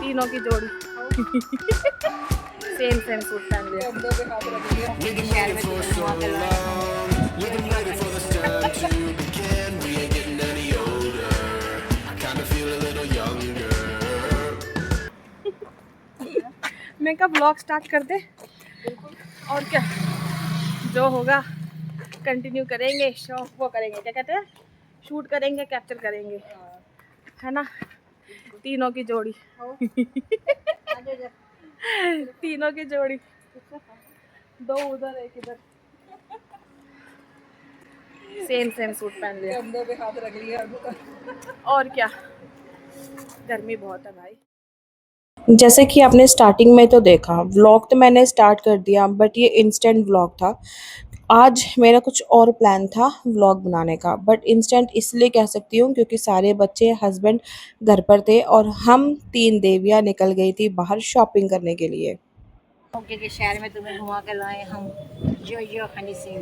तीनों की जोड़ी सेम सेम सूट पहन लिया। मैं कब व्लॉग स्टार्ट कर दे। और क्या, जो होगा कंटिन्यू करेंगे, शो वो करेंगे, क्या कहते हैं, शूट करेंगे, कैप्चर करेंगे, है ना। तीनों की जोड़ी तीनों की जोड़ी, दो उधर एक इधर, सेम सेम सूट पहन लिया, कंधों पे हाथ रख लिया। और क्या, गर्मी बहुत है भाई। जैसे कि आपने स्टार्टिंग में तो देखा, व्लॉग तो मैंने स्टार्ट कर दिया, बट ये इंस्टेंट व्लॉग था। आज मेरा कुछ और प्लान था व्लॉग बनाने का, बट इंस्टेंट इसलिए कह सकती हूँ क्योंकि सारे बच्चे, हस्बैंड घर पर थे और हम तीन देवियाँ निकल गई थी बाहर शॉपिंग करने के लिए। मोगे के शहर में तुम्हें घुमा के लाए हम, जो हनी सिंह।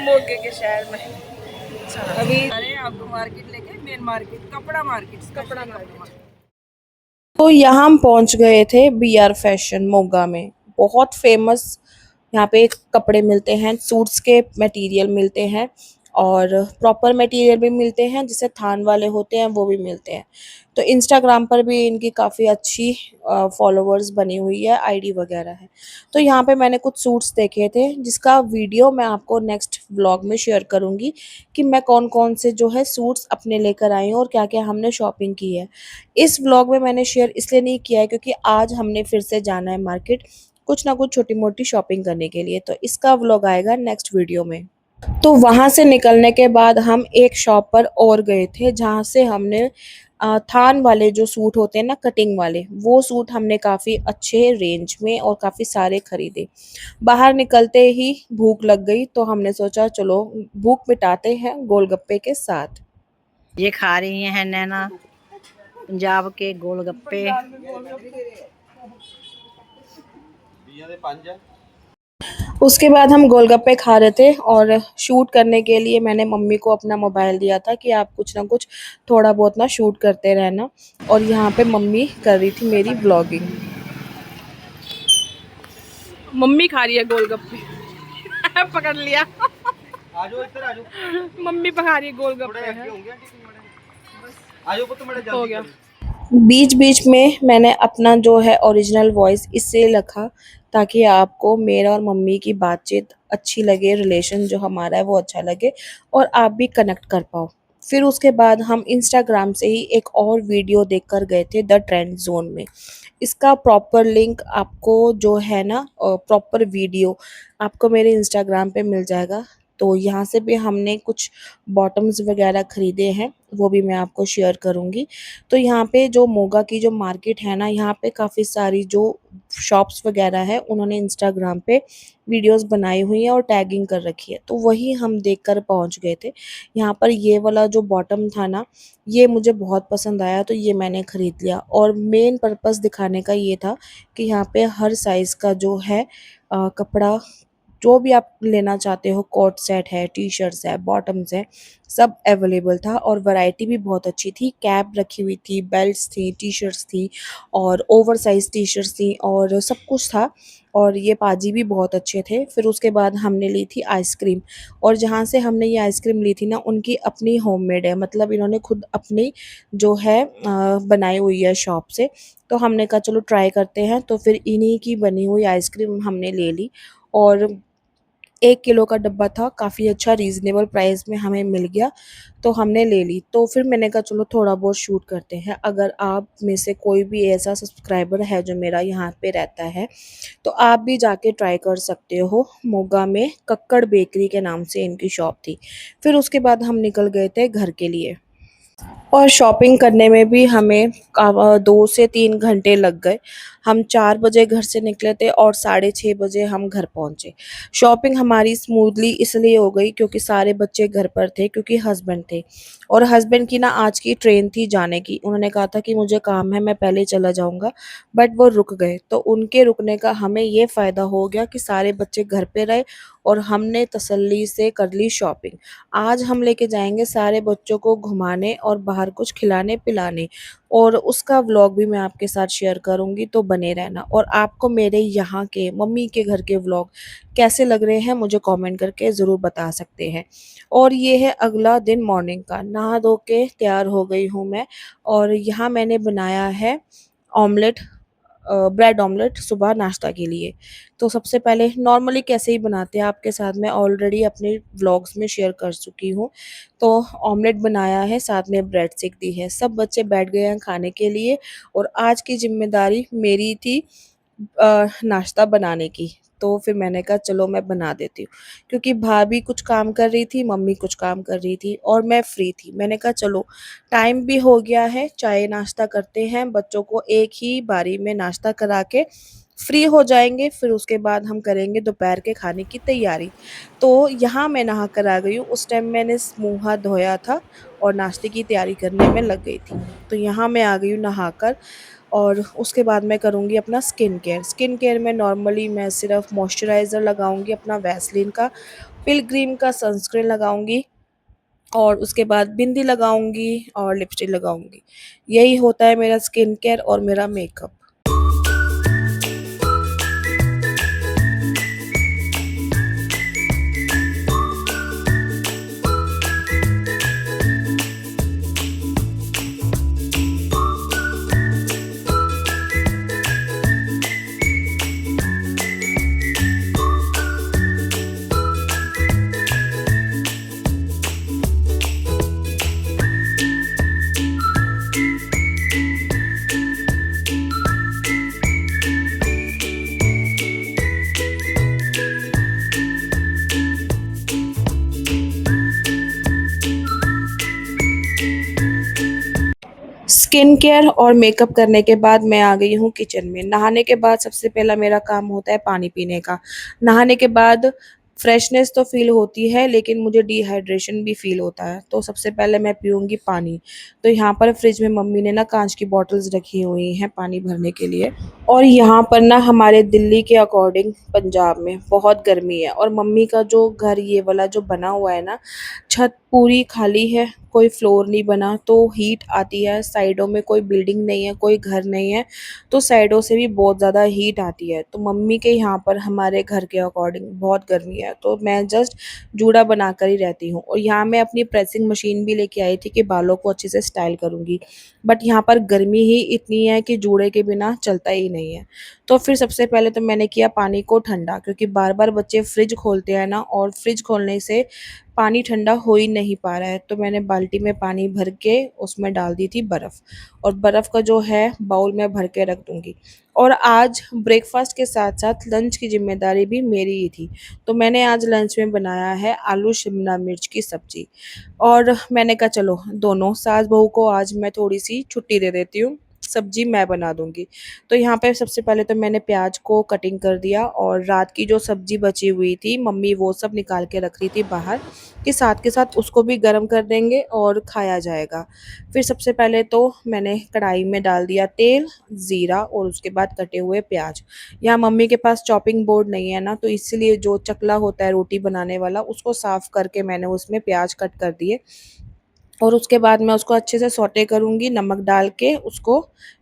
मोगे के शहर में अभी आपको मार्केट लेके, मेन मार्केट, कपड़ा मार्केट। तो यहाँ हम पहुँच गए थे BR फैशन मोगा में। बहुत फेमस यहाँ पे कपड़े मिलते हैं, सूट्स के मटेरियल मिलते हैं और प्रॉपर मटेरियल भी मिलते हैं, जिसे थान वाले होते हैं वो भी मिलते हैं। तो इंस्टाग्राम पर भी इनकी काफ़ी अच्छी फॉलोअर्स बनी हुई है, आईडी वगैरह है। तो यहाँ पे मैंने कुछ सूट्स देखे थे, जिसका वीडियो मैं आपको नेक्स्ट व्लॉग में शेयर करूँगी कि मैं कौन कौन से जो है सूट्स अपने लेकर आई हूँ और क्या क्या हमने शॉपिंग की है। इस व्लॉग में मैंने शेयर इसलिए नहीं किया है क्योंकि आज हमने फिर से जाना है मार्केट, कुछ ना कुछ छोटी मोटी शॉपिंग करने के लिए। तो इसका व्लॉग आएगा नेक्स्ट वीडियो में। तो वहाँ से निकलने के बाद हम एक शॉप पर और गए थे, जहाँ से हमने थान वाले जो सूट होते हैं ना, कटिंग वाले, वो सूट हमने काफ़ी अच्छे रेंज में और काफ़ी सारे खरीदे। बाहर निकलते ही भूख लग गई, तो हमने सोचा चलो भूख मिटाते हैं गोलगप्पे के साथ। ये खा रही हैं नैना पंजाब के गोलगप्पे। उसके बाद हम गोलगप्पे खा रहे थे और शूट करने के लिए मैंने मम्मी को अपना मोबाइल दिया था कि आप कुछ ना कुछ थोड़ा बहुत ना शूट करते रहना। और यहाँ पे मम्मी कर रही थी मेरी व्लॉगिंग। मम्मी खा रही है गोलगप्पे पकड़ लिया। आजो इधर आजो, मम्मी पका रही है गोलगप्पे। हो गया। बीच बीच में मैंने अपना जो है ओरिजिनल वॉइस इससे रखा ताकि आपको मेरा और मम्मी की बातचीत अच्छी लगे, रिलेशन जो हमारा है वो अच्छा लगे और आप भी कनेक्ट कर पाओ। फिर उसके बाद हम इंस्टाग्राम से ही एक और वीडियो देखकर गए थे द ट्रेंड जोन में। इसका प्रॉपर लिंक आपको जो है ना, प्रॉपर वीडियो आपको मेरे इंस्टाग्राम पे मिल जाएगा। तो यहाँ से भी हमने कुछ बॉटम्स वगैरह ख़रीदे हैं, वो भी मैं आपको शेयर करूँगी। तो यहाँ पे जो मोगा की जो मार्केट है ना, यहाँ पे काफ़ी सारी जो शॉप्स वगैरह है, उन्होंने इंस्टाग्राम पे वीडियोस बनाई हुई है और टैगिंग कर रखी है, तो वही हम देखकर पहुँच गए थे। यहाँ पर ये वाला जो बॉटम था ना, ये मुझे बहुत पसंद आया, तो ये मैंने ख़रीद लिया। और मेन पर्पस दिखाने का ये था कि यहाँ पे हर साइज़ का जो है कपड़ा, जो भी आप लेना चाहते हो, कोट सेट है, टी-शर्ट्स है, बॉटम्स है, सब अवेलेबल था और वैरायटी भी बहुत अच्छी थी। कैप रखी हुई थी, बेल्ट्स थी, टी-शर्ट्स थी और ओवरसाइज़ टी-शर्ट्स थी और सब कुछ था। और ये पाजी भी बहुत अच्छे थे। फिर उसके बाद हमने ली थी आइसक्रीम, और जहाँ से हमने ये आइसक्रीम ली थी ना, उनकी अपनी होममेड है, मतलब इन्होंने खुद अपनी जो है बनाई हुई है शॉप से। तो हमने कहा चलो ट्राई करते हैं, तो फिर इन्हीं की बनी हुई आइसक्रीम हमने ले ली और 1 किलो का डब्बा था, काफ़ी अच्छा रीज़नेबल प्राइस में हमें मिल गया, तो हमने ले ली। तो फिर मैंने कहा चलो थोड़ा बहुत शूट करते हैं। अगर आप में से कोई भी ऐसा सब्सक्राइबर है जो मेरा यहाँ पे रहता है, तो आप भी जाके ट्राई कर सकते हो। मोगा में कक्कड़ बेकरी के नाम से इनकी शॉप थी। फिर उसके बाद हम निकल गए थे घर के लिए और शॉपिंग करने में भी हमें 2 से 3 घंटे लग गए। हम 4 बजे घर से निकले थे और 6:30 बजे हम घर पहुँचे। शॉपिंग हमारी स्मूथली इसलिए हो गई क्योंकि सारे बच्चे घर पर थे, क्योंकि हस्बैंड थे और हस्बैंड की ना आज की ट्रेन थी जाने की। उन्होंने कहा था कि मुझे काम है, मैं पहले चला जाऊँगा, बट वो रुक गए। तो उनके रुकने का हमें ये फ़ायदा हो गया कि सारे बच्चे घर पे रहे और हमने तसल्ली से कर ली शॉपिंग। आज हम लेके जाएँगे सारे बच्चों को घुमाने और बाहर कुछ खिलाने-पिलाने, और उसका व्लॉग भी मैं आपके साथ शेयर करूँगी, तो बने रहना। और आपको मेरे यहाँ के मम्मी के घर के व्लॉग कैसे लग रहे हैं मुझे कमेंट करके ज़रूर बता सकते हैं। और ये है अगला दिन मॉर्निंग का, नहा धो के तैयार हो गई हूँ मैं और यहाँ मैंने बनाया है ऑमलेट, ब्रेड ऑमलेट सुबह नाश्ता के लिए। तो सबसे पहले नॉर्मली कैसे ही बनाते हैं आपके साथ मैं ऑलरेडी अपने व्लॉग्स में शेयर कर चुकी हूँ। तो ऑमलेट बनाया है, साथ में ब्रेड सेक दी है। सब बच्चे बैठ गए हैं खाने के लिए और आज की ज़िम्मेदारी मेरी थी नाश्ता बनाने की। तो फिर मैंने कहा चलो मैं बना देती हूँ, क्योंकि भाभी कुछ काम कर रही थी, मम्मी कुछ काम कर रही थी और मैं फ्री थी। मैंने कहा चलो टाइम भी हो गया है, चाय नाश्ता करते हैं, बच्चों को एक ही बारी में नाश्ता करा के फ्री हो जाएँगे, फिर उसके बाद हम करेंगे दोपहर के खाने की तैयारी। तो यहाँ मैं नहा कर आ गई हूँ, उस टाइम मैंने मुँह हाथ धोया था और नाश्ते की तैयारी करने में लग गई थी। तो यहाँ मैं आ गई हूँ नहाकर और उसके बाद मैं करूँगी अपना स्किन केयर। स्किन केयर में नॉर्मली मैं सिर्फ़ मॉइस्चराइज़र लगाऊँगी अपना वैसलीन का, पिलग्रिम का सनस्क्रीन लगाऊँगी और उसके बाद बिंदी लगाऊँगी और लिपस्टिक लगाऊँगी। यही होता है मेरा स्किन केयर और मेरा मेकअप। स्किन केयर और मेकअप करने के बाद मैं आ गई हूँ किचन में। नहाने के बाद सबसे पहला मेरा काम होता है पानी पीने का। नहाने के बाद फ्रेशनेस तो फ़ील होती है, लेकिन मुझे डिहाइड्रेशन भी फ़ील होता है। तो सबसे पहले मैं पीऊँगी पानी। तो यहाँ पर फ्रिज में मम्मी ने ना काँच की बॉटल्स रखी हुई हैं पानी भरने के लिए। और यहाँ पर ना हमारे दिल्ली के अकॉर्डिंग पंजाब में बहुत गर्मी है और मम्मी का जो घर ये वाला जो बना हुआ है ना, छत पूरी खाली है, कोई फ्लोर नहीं बना, तो हीट आती है। साइडों में कोई बिल्डिंग नहीं है, कोई घर नहीं है, तो साइडों से भी बहुत ज़्यादा हीट आती है। तो मम्मी के यहाँ पर हमारे घर के अकॉर्डिंग बहुत गर्मी है, तो मैं जस्ट जूड़ा बनाकर ही रहती हूँ। और यहाँ मैं अपनी प्रेसिंग मशीन भी लेके आई थी कि बालों को अच्छे से स्टाइल करूँगी, बट यहाँ पर गर्मी ही इतनी है कि जूड़े के बिना चलता ही नहीं है। तो फिर सबसे पहले तो मैंने किया पानी को ठंडा, क्योंकि बार-बार बच्चे फ्रिज खोलते हैं ना, और फ्रिज खोलने से पानी ठंडा हो ही नहीं पा रहा है। तो मैंने बाल्टी में पानी भर के उसमें डाल दी थी बर्फ़, और बर्फ़ का जो है बाउल में भर के रख दूँगी। और आज ब्रेकफ़ास्ट के साथ-साथ लंच की ज़िम्मेदारी भी मेरी ही थी। तो मैंने आज लंच में बनाया है आलू शिमला मिर्च की सब्ज़ी, और मैंने कहा चलो दोनों सास-बहू को आज मैं थोड़ी-सी छुट्टी दे देती हूँ, सब्ज़ी मैं बना दूँगी। तो यहाँ पे सबसे पहले तो मैंने प्याज को कटिंग कर दिया, और रात की जो सब्ज़ी बची हुई थी मम्मी वो सब निकाल के रख रही थी बाहर, कि साथ के साथ उसको भी गरम कर देंगे और खाया जाएगा। फिर सबसे पहले तो मैंने कढ़ाई में डाल दिया तेल, ज़ीरा और उसके बाद कटे हुए प्याज। यहाँ मम्मी के पास चॉपिंग बोर्ड नहीं है ना, तो इसीलिए जो चकला होता है रोटी बनाने वाला, उसको साफ़ करके मैंने उसमें प्याज कट कर दिए। और उसके बाद मैं उसको अच्छे से सौटे करूँगी, नमक डाल के उसको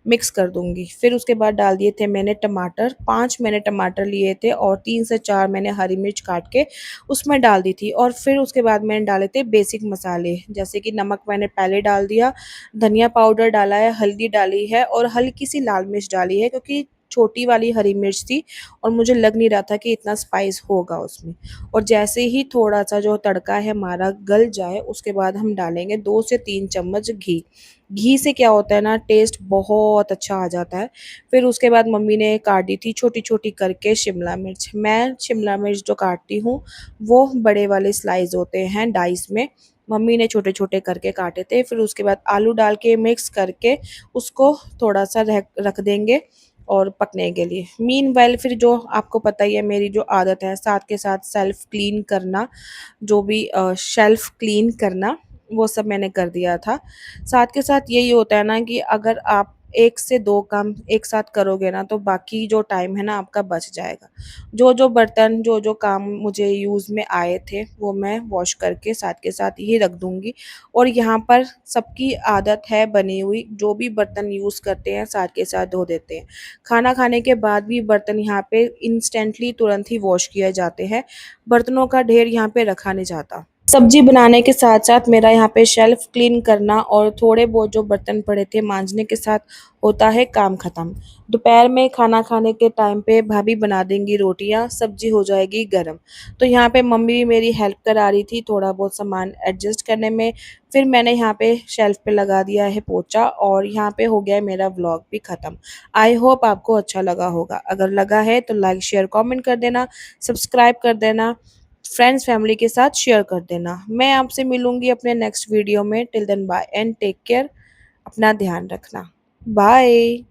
मिक्स कर दूँगी। फिर उसके बाद डाल दिए थे मैंने टमाटर, 5 मैंने टमाटर लिए थे और 3 से 4 मैंने हरी मिर्च काट के उसमें डाल दी थी। और फिर उसके बाद मैंने डाले थे बेसिक मसाले, जैसे कि नमक मैंने पहले डाल दिया, धनिया पाउडर डाला है, हल्दी डाली है और हल्की सी लाल मिर्च डाली है, क्योंकि छोटी वाली हरी मिर्च थी और मुझे लग नहीं रहा था कि इतना स्पाइस होगा उसमें। और जैसे ही थोड़ा-सा जो तड़का है हमारा गल जाए, उसके बाद हम डालेंगे 2 से 3 चम्मच घी। घी से क्या होता है ना, टेस्ट बहुत अच्छा आ जाता है। फिर उसके बाद मम्मी ने काट दी थी छोटी-छोटी करके शिमला मिर्च। मैं शिमला मिर्च जो काटती हूँ, वो बड़े वाले स्लाइस होते हैं डाइस में, मम्मी ने छोटे-छोटे करके काटे थे। फिर उसके बाद आलू डाल के मिक्स करके उसको थोड़ा-सा रख रख देंगे और पकने के लिए। मीनवाइल फिर जो आपको पता ही है मेरी जो आदत है साथ के साथ सेल्फ क्लीन करना, जो भी शेल्फ क्लीन करना वो सब मैंने कर दिया था। साथ के साथ यही होता है ना कि अगर आप 1 से 2 काम एक साथ करोगे ना तो बाकी जो टाइम है ना आपका बच जाएगा। जो बर्तन जो काम मुझे यूज़ में आए थे वो मैं वॉश करके साथ के साथ ही रख दूँगी। और यहाँ पर सबकी आदत है बनी हुई, जो भी बर्तन यूज़ करते हैं साथ के साथ धो देते हैं। खाना खाने के बाद भी बर्तन यहाँ पे इंस्टेंटली तुरंत ही वॉश किए जाते हैं। बर्तनों का ढेर यहाँ पे रखा नहीं जाता। सब्जी बनाने के साथ-साथ मेरा यहाँ पे शेल्फ क्लीन करना और थोड़े बहुत जो बर्तन पड़े थे मांजने के साथ होता है काम ख़त्म। दोपहर में खाना खाने के टाइम पे भाभी बना देंगी रोटियाँ, सब्जी हो जाएगी गरम। तो यहाँ पे मम्मी भी मेरी हेल्प करा रही थी थोड़ा बहुत सामान एडजस्ट करने में। फिर मैंने यहाँ पे शेल्फ पे लगा दिया है पोंछा और यहाँ पे हो गया है मेरा व्लॉग भी ख़त्म। आई होप आपको अच्छा लगा होगा। अगर लगा है तो लाइक, शेयर, कमेंट कर देना, सब्सक्राइब कर देना, फ्रेंड्स फैमिली के साथ शेयर कर देना। मैं आपसे मिलूँगी अपने नेक्स्ट वीडियो में। Till then bye and take care. अपना ध्यान रखना। बाय।